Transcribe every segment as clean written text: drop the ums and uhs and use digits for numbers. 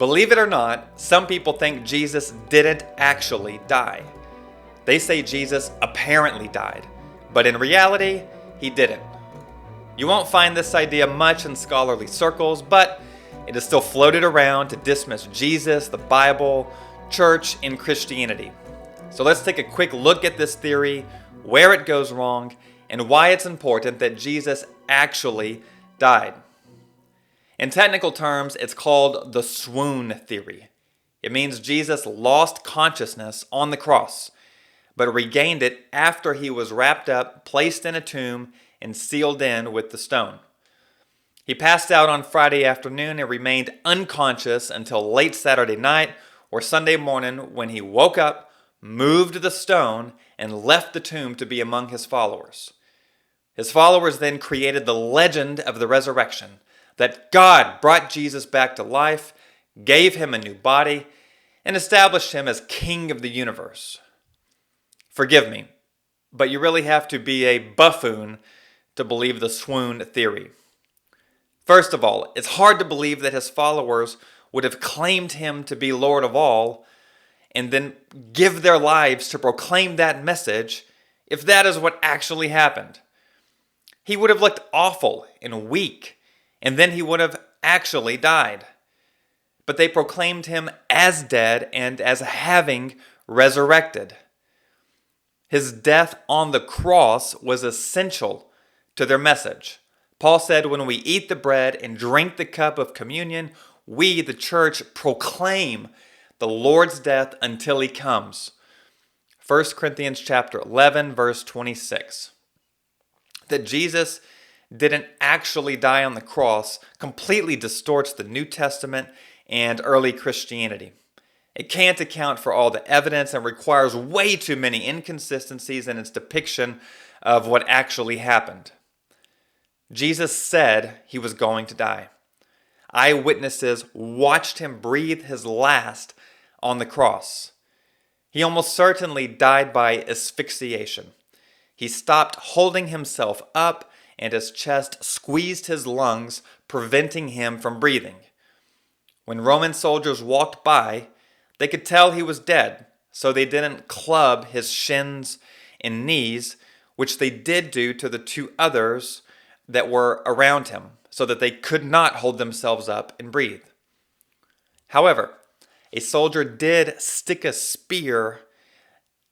Believe it or not, some people think Jesus didn't actually die. They say Jesus apparently died, but in reality, he didn't. You won't find this idea much in scholarly circles, but it is still floated around to dismiss Jesus, the Bible, church, and Christianity. So let's take a quick look at this theory, where it goes wrong, and why it's important that Jesus actually died. In technical terms, it's called the swoon theory. It means Jesus lost consciousness on the cross, but regained it after he was wrapped up, placed in a tomb, and sealed in with the stone. He passed out on Friday afternoon and remained unconscious until late Saturday night or Sunday morning when he woke up, moved the stone, and left the tomb to be among his followers. His followers then created the legend of the resurrection, that God brought Jesus back to life, gave him a new body, and established him as king of the universe. Forgive me, but you really have to be a buffoon to believe the swoon theory. First of all, it's hard to believe that his followers would have claimed him to be Lord of all and then give their lives to proclaim that message if that is what actually happened. He would have looked awful and weak, and then he would have actually died. But they proclaimed him as dead and as having resurrected. His death on the cross was essential to their message. Paul said, when we eat the bread and drink the cup of communion, we, the church, proclaim the Lord's death until he comes. 1 Corinthians chapter 11, verse 26. That Jesus didn't actually die on the cross completely distorts the New Testament and early Christianity. It can't account for all the evidence and requires way too many inconsistencies in its depiction of what actually happened. Jesus said he was going to die. Eyewitnesses watched him breathe his last on the cross. He almost certainly died by asphyxiation. He stopped holding himself up and his chest squeezed his lungs, preventing him from breathing. When Roman soldiers walked by, they could tell he was dead, so they didn't club his shins and knees, which they did do to the two others that were around him, so that they could not hold themselves up and breathe. However, a soldier did stick a spear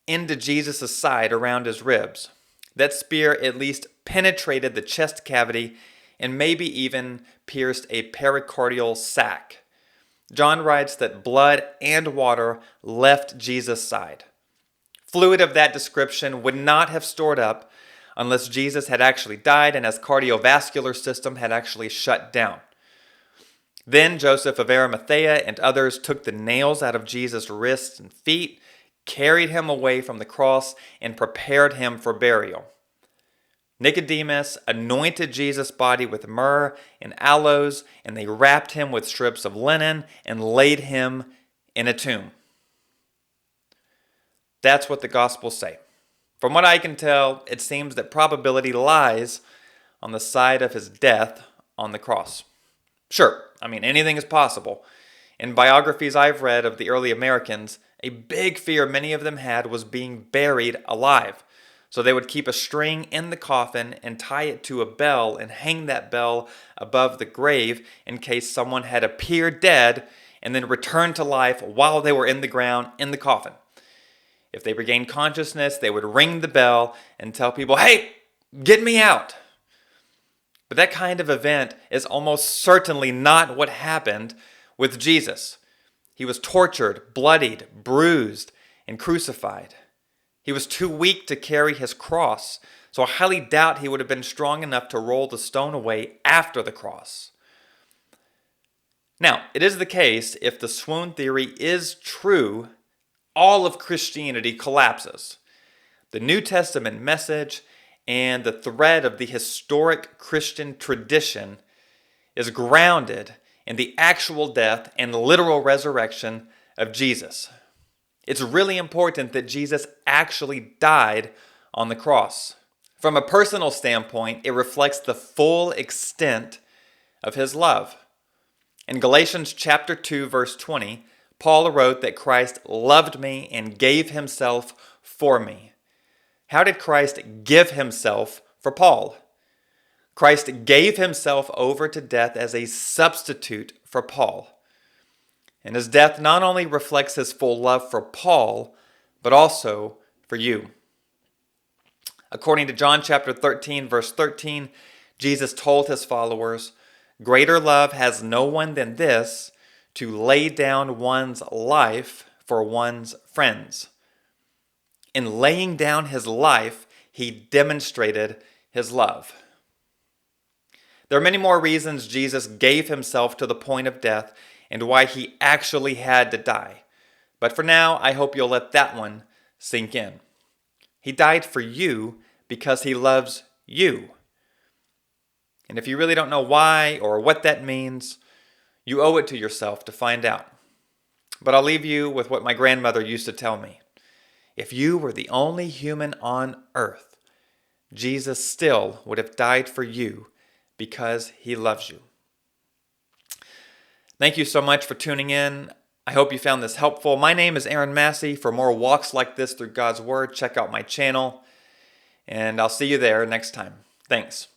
into Jesus' side around his ribs. That spear at least penetrated the chest cavity and maybe even pierced a pericardial sac. John writes that blood and water left Jesus' side. Fluid of that description would not have stored up unless Jesus had actually died and his cardiovascular system had actually shut down. Then Joseph of Arimathea and others took the nails out of Jesus' wrists and feet, carried him away from the cross, and prepared him for burial. Nicodemus anointed Jesus' body with myrrh and aloes, and they wrapped him with strips of linen and laid him in a tomb. That's what the Gospels say. From what I can tell, it seems that probability lies on the side of his death on the cross. Sure, anything is possible. In biographies I've read of the early Americans, a big fear many of them had was being buried alive. So they would keep a string in the coffin and tie it to a bell and hang that bell above the grave in case someone had appeared dead and then returned to life while they were in the ground in the coffin. If they regained consciousness, they would ring the bell and tell people, "Hey, get me out." But that kind of event is almost certainly not what happened with Jesus. He was tortured, bloodied, bruised, and crucified. He was too weak to carry his cross, so I highly doubt he would have been strong enough to roll the stone away after the cross. Now, it is the case, if the swoon theory is true, all of Christianity collapses. The New Testament message and the thread of the historic Christian tradition is grounded in the actual death and literal resurrection of Jesus. It's really important that Jesus actually died on the cross. From a personal standpoint, it reflects the full extent of his love. In Galatians chapter 2, verse 20, Paul wrote that Christ loved me and gave himself for me. How did Christ give himself for Paul? Christ gave himself over to death as a substitute for Paul. And his death not only reflects his full love for Paul, but also for you. According to John chapter 13, verse 13, Jesus told his followers, "Greater love has no one than this, to lay down one's life for one's friends." In laying down his life, he demonstrated his love. There are many more reasons Jesus gave himself to the point of death and why he actually had to die. But for now, I hope you'll let that one sink in. He died for you because he loves you. And if you really don't know why or what that means, you owe it to yourself to find out. But I'll leave you with what my grandmother used to tell me. If you were the only human on earth, Jesus still would have died for you because he loves you. Thank you so much for tuning in. I hope you found this helpful. My name is Aaron Massey. For more walks like this through God's Word, check out my channel. And I'll see you there next time. Thanks.